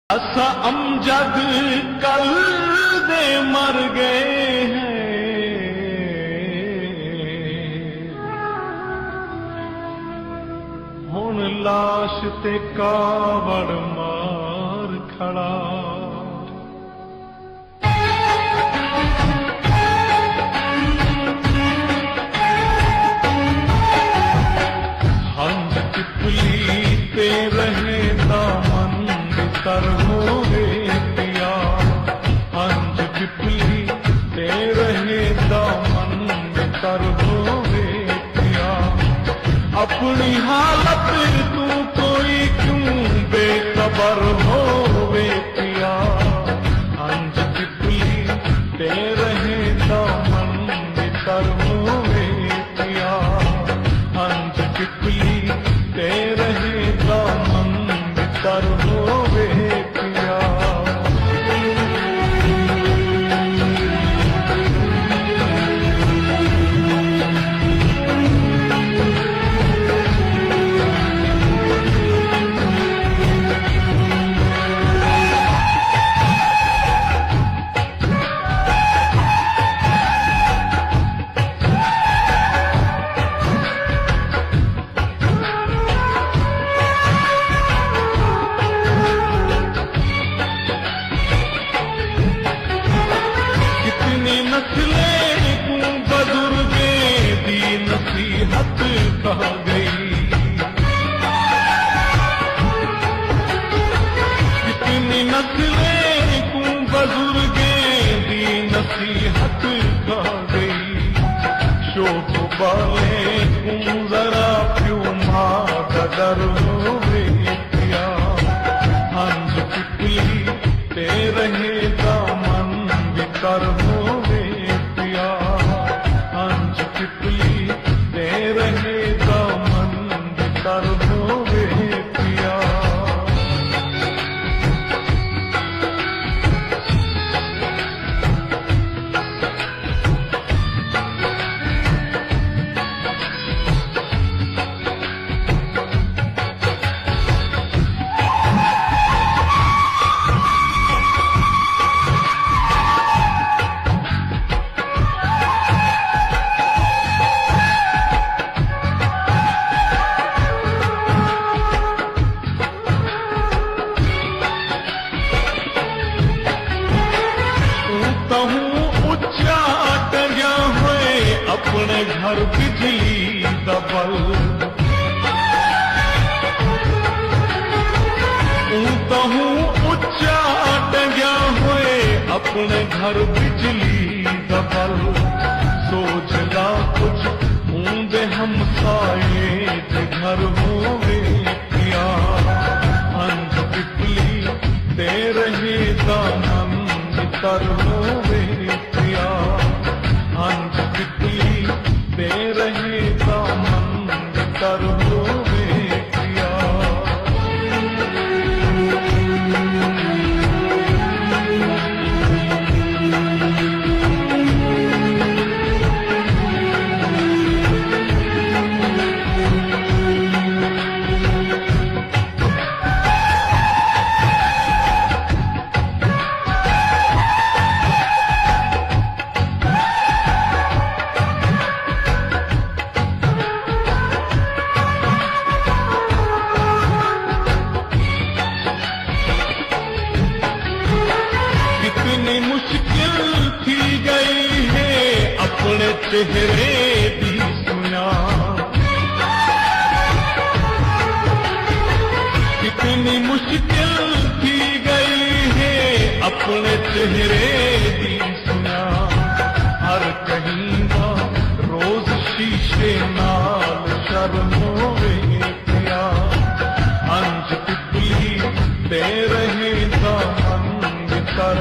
असा अमजद कल दे मर गए हैं, हुण लाश ते कावड़ मार खड़ा। हंज पिपली ते रहे दामन तर होवे पिया, हंज पिपली ते रहे दामन तर होवे पिया। अपनी हालत तू कोई क्यों बेखबर होवे पिया, हंज पिपली ते रहे दामन तर होवे पिया, हंज पिपली ते रहे दामन तर होवे पिया। नसीहत कह गई, कितनी नस्लें को बुजुर्गें दी नसीहत कह गई। शोक वाले को जरा क्यों मादर होवे पिया, हंज पिपली ते रहे दामन बितर होवे पिया, हंज पिपली ते रहे दामन बितर होवे पिया। उच्चा टंगा हुए अपने घर बिजली दबल, उच्चा टंगा हुए अपने घर बिजली दबल। सोचला कुछ ऊंदे हम साए घर होवे पिया, हंज पिपली ते रहे दामन तर होवे पिया, हंज पिपली ते रहे दामन तर होवे पिया। कितनी मुश्किल थी गई है अपने चेहरे दी सुना, कितनी मुश्किल थी गई है अपने चेहरे दी सुना। हर कहीं का रोज शीशे नाल शर्म होवे पिया, हंज पिपली ते रहे दामन बितर